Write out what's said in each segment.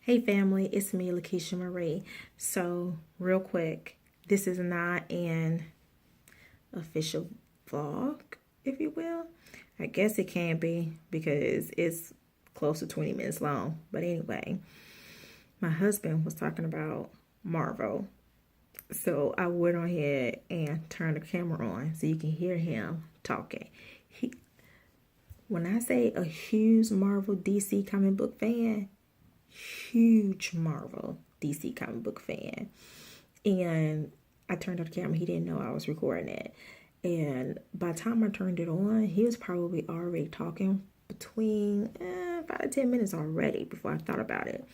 Hey family, it's me, LakitiaMarie. So, real quick, this is not an official vlog, if you will. I guess it can be because it's close to 20 minutes long. But anyway, my husband was talking about Marvel. So I went on ahead and turned the camera on so you can hear him talking. When I say a huge Marvel DC comic book fan, huge Marvel DC comic book fan. And I turned on the camera. He didn't know I was recording it. And by the time I turned it on, he was probably already talking between 5 to 10 minutes already before I thought about it.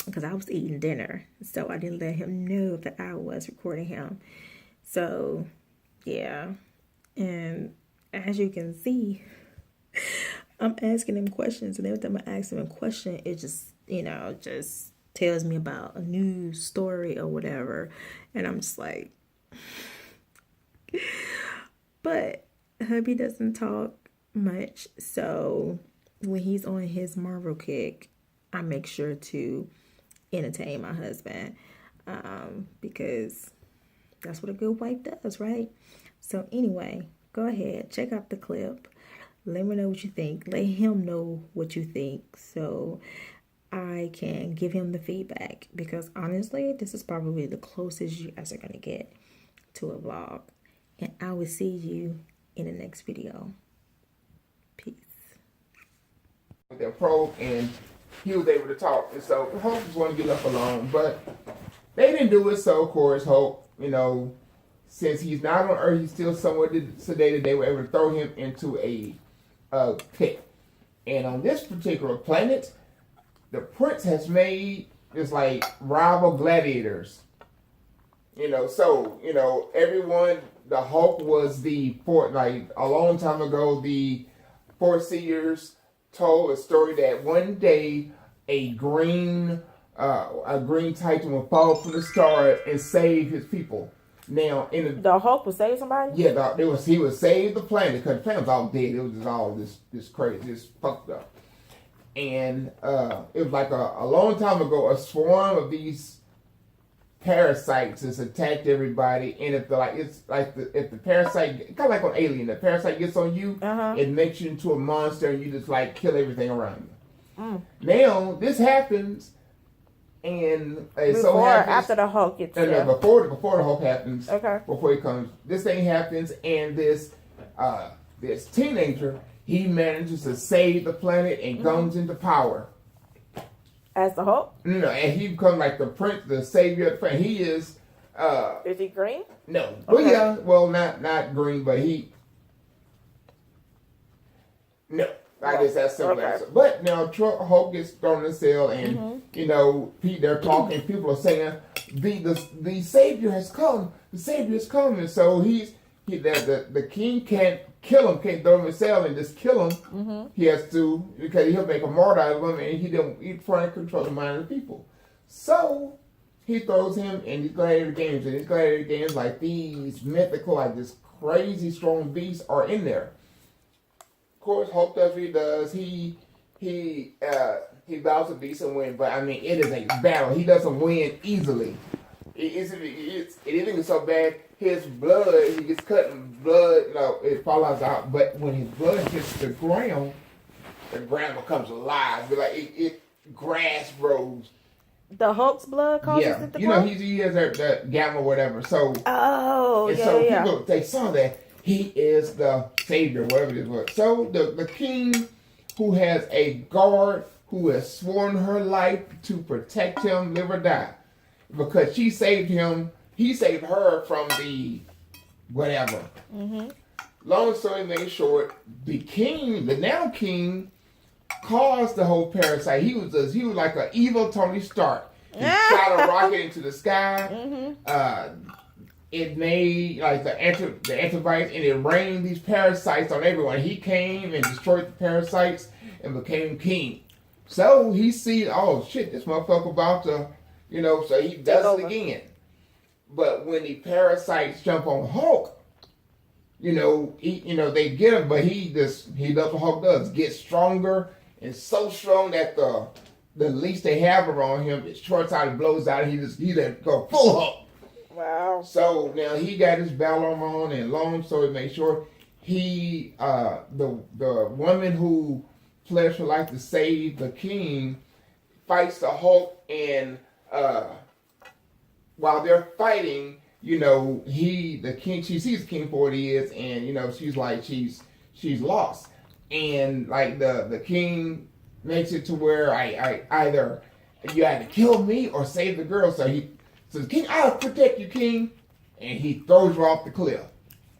Because I was eating dinner. So I didn't let him know that I was recording him. So, yeah. And as you can see, I'm asking him questions, and every time I ask him a question, it just, just tells me about a news story or whatever. And I'm just like, but hubby doesn't talk much. So when he's on his Marvel kick, I make sure to entertain my husband, because that's what a good wife does, right? So anyway, go ahead, check out the clip. Let me know what you think. Let him know what you think so I can give him the feedback. Because honestly, this is probably the closest you guys are going to get to a vlog. And I will see you in the next video. Peace. With their probe, and he was able to talk. And so Hope just wanted to get left alone. But they didn't do it, so of course Hope, since he's not on Earth, he's still somewhat sedated, they were able to throw him into a pit. And on this particular planet, the prince has made this like rival gladiators. Everyone, the Hulk was a long time ago, the foreseers told a story that one day a green titan will fall from the star and save his people. Now, the Hulk would save somebody? Yeah, he would save the planet because the planet was all dead. It was just all this crazy, this fucked up. And it was like a long time ago, a swarm of these parasites has attacked everybody. And if the parasite, kind of like on Alien, the parasite gets on you, it makes you into a monster, and you just like kill everything around you. Now this happens. And before or after the Hulk gets there? No, before the Hulk happens. Okay. Before he comes, this thing happens, and this teenager, he manages to save the planet and comes into power. As the Hulk? No, and he becomes like the prince, the savior of the planet. He is. Is he green? No. Okay. Well, yeah. Well, not green, but he. No. I guess that's simple answer. But now Hulk gets thrown in the cell, and they're talking. People are saying the savior has come. The savior has come, and so the king can't kill him. Can't throw him in the cell and just kill him. He has to, because he'll make a martyr out of him, and he's trying to control the mind of the people. So he throws him in these gladiator games, and these gladiator games, like these mythical, like this crazy strong beasts, are in there. Of course, Hulk does what he does. He bows to beast and win, but I mean, it is a battle. He doesn't win easily. It isn't so bad. His blood, he gets cut, and blood, it falls out. But when his blood hits the ground becomes alive. But like it grass grows. The Hulk's blood causes it to grow? He has that gamma or whatever. So people, they saw that. He is the savior, whatever it is. So the king, who has a guard who has sworn her life to protect him, live or die, because she saved him, he saved her from the whatever. Long story made short, the now king, caused the whole parasite. He was like an evil Tony Stark. He shot a rocket into the sky. It made like the antivirus, and it rained these parasites on everyone. He came and destroyed the parasites and became king. So he sees, oh shit, this motherfucker about to, so he does it again. But when the parasites jump on Hulk, they get him, but he does what Hulk does, get stronger, and so strong that the least they have around him, it shorts out, it blows out, and he let go full Hulk. Wow. So now he got his battle armor on, and long story made short, he the woman who pledged her life to save the king fights the Hulk, and while they're fighting, the king, she sees the king for what he is, and she's like she's lost, and like the king makes it to where I either you either kill me or save the girl. So he says, "King, I'll protect you, king," and he throws her off the cliff.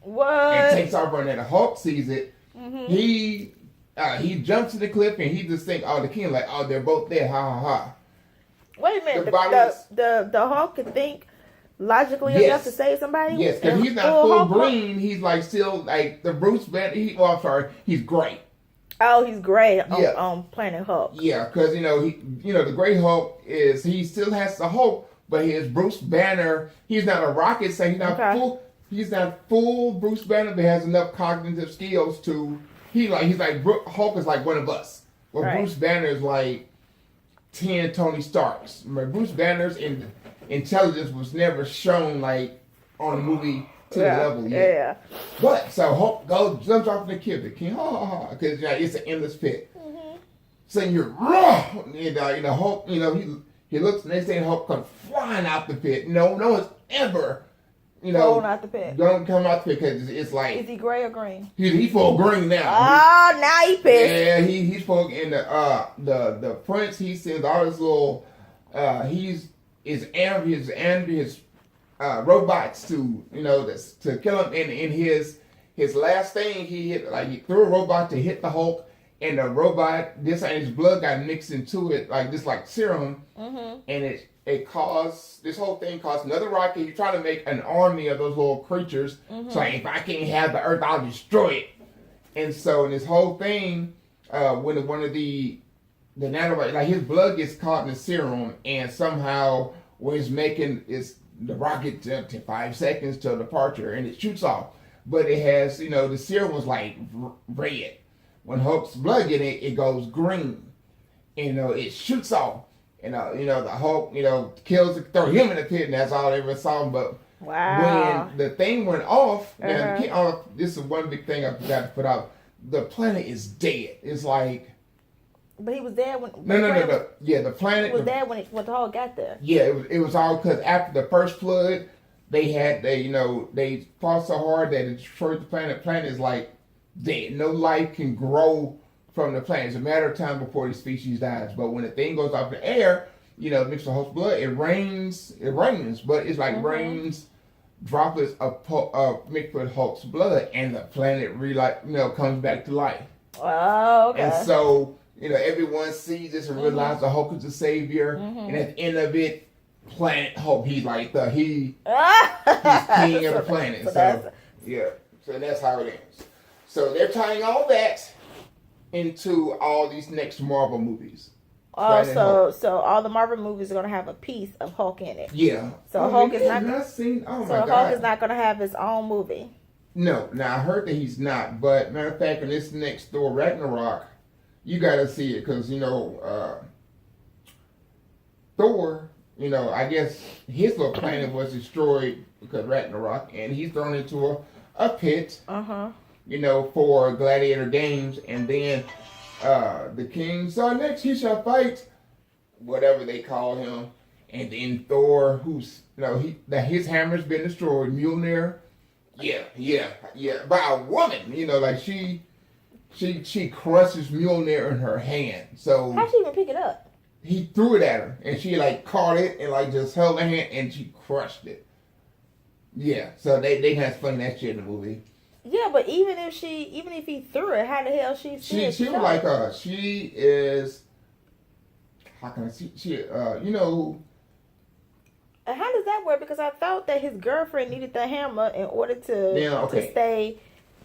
What? And takes off running. The Hulk sees it. Mm-hmm. He jumps to the cliff and he just thinks, "Oh, the king like, oh, they're both dead, ha ha ha." Wait a minute. The Hulk can think logically enough to save somebody. Yes, because he's not full green. He's like still like the Bruce Banner. I'm sorry, he's gray. Oh, he's gray on Planet Hulk. Yeah, because the Gray Hulk he still has the Hulk, but his Bruce Banner. He's not a rocket, so he's not full. He's not full Bruce Banner, but has enough cognitive skills to. He's like Hulk is like one of us. Well, right. Bruce Banner is like 10 Tony Starks. Bruce Banner's intelligence was never shown like on the movie to the level yet. Yeah. But so Hulk jumps off the cliff, the king, because it's an endless pit. Mm-hmm. So you're raw, Hulk. He looks next day and Hulk comes flying out the pit. No one's ever. Going out the pit. Don't come out the pit because it's like. Is he gray or green? He's full green now. Oh, now he pissed. Yeah, he's full. And the prince, he sends all his little his robots to kill him. And in his last thing, he threw a robot to hit the Hulk, and the robot and his blood got mixed into it like serum, mm-hmm. and this whole thing caused another rocket. He's trying to make an army of those little creatures. Mm-hmm. So if I can't have the Earth, I'll destroy it. And so in this whole thing, when one of the nanobots, his blood gets caught in the serum, and somehow when it's making the rocket to 5 seconds till departure, and it shoots off. But it has, the serum was like red. When Hulk's blood get it, it goes green. And, it shoots off. And, the Hulk, throw him in the pit, and that's all they ever saw him. But when the thing went off, this is one big thing I forgot to put out. The planet is dead. It's like... But he was there when... No. Yeah, the planet... was there when the Hulk got there. Yeah, it was all because after the first flood, they fought so hard that it destroyed the planet. The planet is like dead. No life can grow from the planet. It's a matter of time before the species dies. But when the thing goes off the air, mixed with Hulk's blood, it rains. But it's like rains droplets of mixed with Hulk's blood, and the planet comes back to life. Oh, okay. And so, everyone sees this and realizes the Hulk is the savior. Mm-hmm. And at the end of it, Planet Hulk, he's like he's king of the planet. So that's how it ends. So they're tying all that into all these next Marvel movies. Oh, so all the Marvel movies are going to have a piece of Hulk in it. Yeah. So Hulk is not. Hulk is not going to have his own movie. No. Now I heard that he's not, but matter of fact, in this next Thor Ragnarok, you got to see it because Thor. I guess his little planet was destroyed because Ragnarok, and he's thrown into a pit. For gladiator games, and then the king saw next he shall fight, whatever they call him, and then Thor, who's his hammer's been destroyed, Mjolnir, by a woman, she crushes Mjolnir in her hand. So how'd she even pick it up? He threw it at her, and she caught it and just held her hand, and she crushed it. Yeah, so they kind of explain that shit in the movie. Yeah, but even if he threw it, how the hell she was like she is. How can I see? How does that work? Because I thought that his girlfriend needed the hammer in order to stay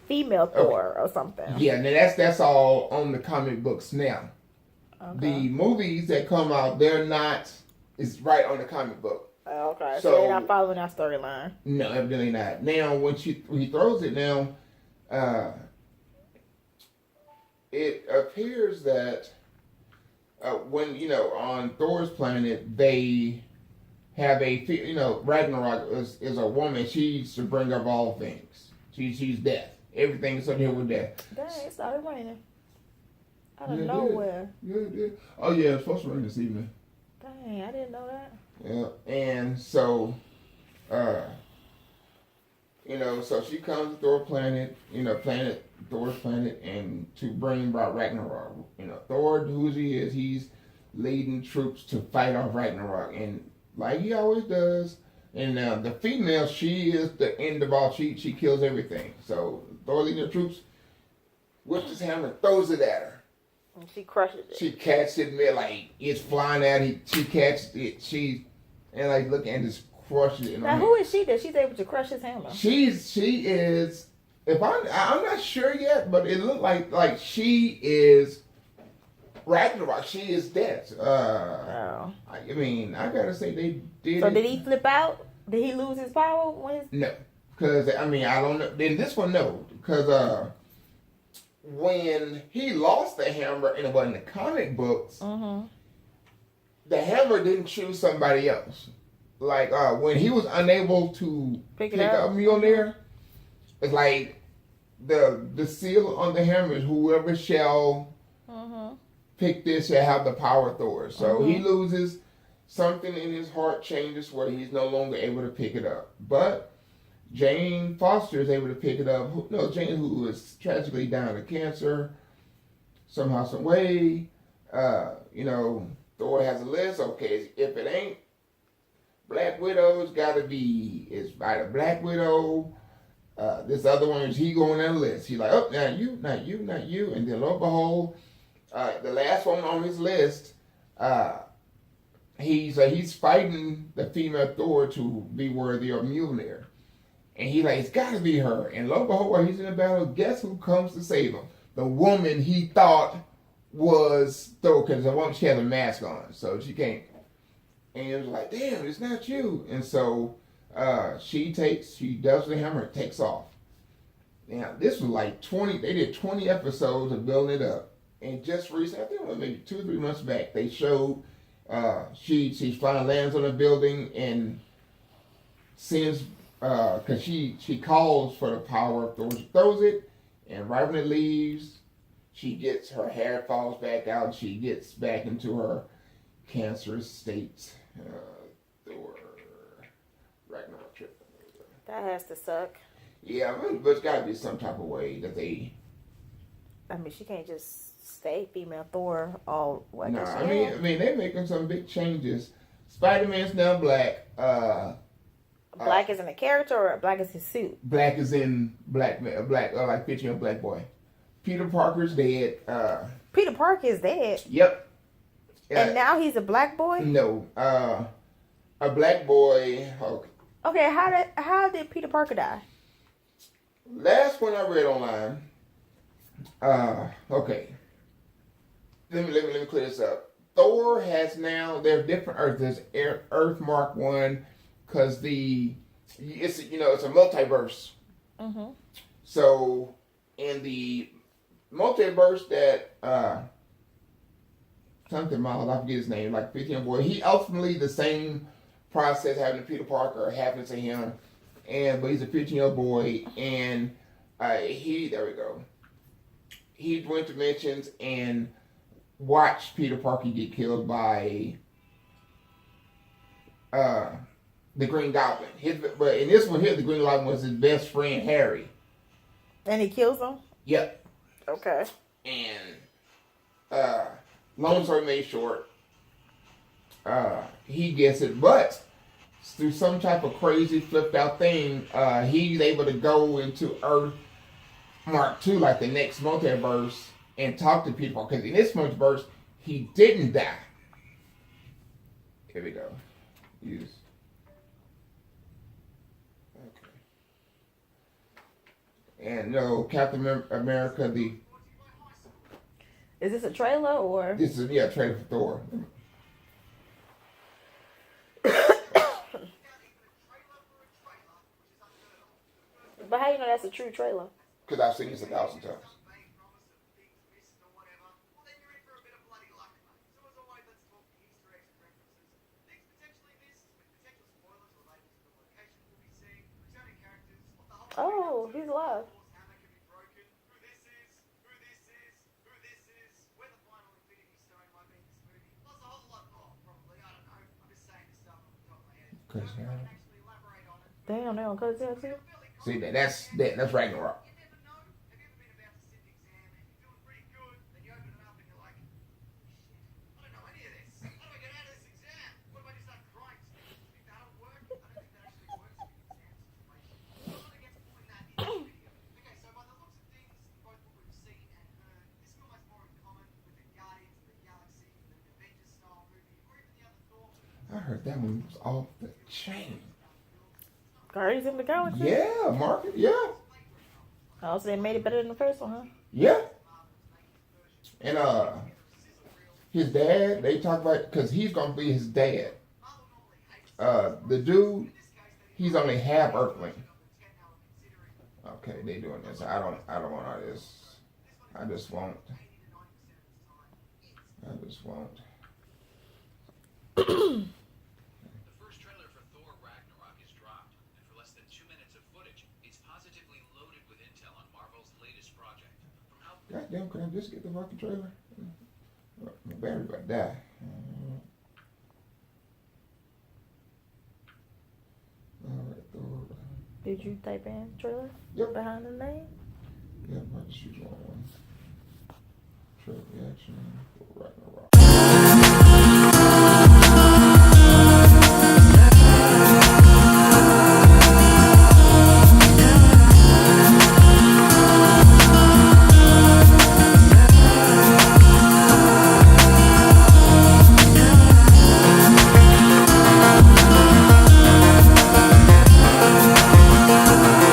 female Thor or something. Yeah, and that's all on the comic books now. Okay. The movies that come out, they're not. It's right on the comic book. Okay, so they're not following that storyline. No, evidently not. Now, when he throws it now, it appears that when on Thor's planet they have Ragnarok is a woman. She's the bringer of all things. She's death. Everything is here with death. Dang, it started raining. Out of nowhere. Yeah, it did. Oh yeah, it's supposed to rain this evening. Dang, I didn't know that. Yeah, and so, so she comes to Thor's planet, Thor's planet, and to bring about Ragnarok. Thor, who he is, he's leading troops to fight off Ragnarok, and like he always does. And the female, she is the end of all. She kills everything. So Thor leading the troops, whips his hammer, throws it at her. And she crushes it. She catches it, like it's flying out. She catches it. Look and just crushes it. Now who is she that she's able to crush his hammer? She is. If I'm not sure yet, but it looked like she is Ragnarok. She is death. I gotta say they did. So did he flip out? Did he lose his power when? No, because I don't know. In this one, no, because when he lost the hammer and it was in the comic books, the hammer didn't choose somebody else. Like when he was unable to pick up Mjolnir, it's like the seal on the hammer is whoever shall pick this shall have the power of Thor. So he loses, something in his heart changes where he's no longer able to pick it up. But Jane Foster is able to pick it up. Jane, who is tragically dying of cancer, somehow, some way. Thor has a list. Okay, if it ain't Black Widow, it's got to be, it's by the Black Widow. This other one is he going on the list. He's like, oh, not you, not you, not you. And then lo and behold, the last one on his list, he's fighting the female Thor to be worthy of Mjolnir. And he's like, it's got to be her. And lo and behold, while he's in the battle, guess who comes to save him? The woman he thought was Thor, because the woman, she has a mask on, so she can't. And it was like, damn, it's not you. And so she does the hammer, and takes off. Now, this was like they did 20 episodes of building it up. And just recently, I think it was maybe 2 or 3 months back, they showed she finally lands on a building and sends, because she calls for the power of Thor. She throws it, and right when it leaves, her hair falls back out, and she gets back into her cancerous state. Thor Ragnarok trip. That has to suck. Yeah, but it's got to be some type of way that they. I mean, she can't just stay female Thor all what? No, I mean they're making some big changes. Spider-Man's now black. Black is in a character, or black is his suit? Black is in black, like picture of Black Boy. Peter Parker's dead. Peter Parker is dead. Yep. And now he's a black boy? No. A black boy. Okay, how did Peter Parker die? Last one I read online. Okay. Let me clear this up. Thor has now, there are different Earths. There's Earth Mark 1, because it's a multiverse. So in the multiverse that something Miles, I forget his name, like 15 boy, he ultimately the same process happened to Peter Parker happened to him, but he's a 15-year-old boy, and there we go. He went to dimensions and watched Peter Parker get killed by the Green Goblin. But in this one here, the Green Goblin was his best friend, Harry. And he kills him? Yep. Okay. And long story made short, he gets it, but through some type of crazy flipped out thing, he's able to go into Earth Mark II, like the next multiverse, and talk to people. Because in this multiverse, he didn't die. Here we go. Use. Okay. And no, Captain America, Is this a trailer or? This is, a trailer for Thor. But how you know that's a true trailer? Because I've seen this 1,000 times. Cause Damn, they don't cut his hair too? see that's Ragnarok. I heard that one was off the chain. Guardians of the Galaxy? Yeah, market, yeah. Oh, so they made it better than the first one, huh? Yeah. And his dad, they talk about, because he's going to be his dad. The dude, he's only half Earthling. Okay, they doing this. I don't want all this. I just won't. Goddamn, can I just get the fucking trailer? My battery about to die. Alright, Thor. Did you type in trailer? Yep. Behind the name? Yep, I just choose one. Trailer reaction for Ragnarok.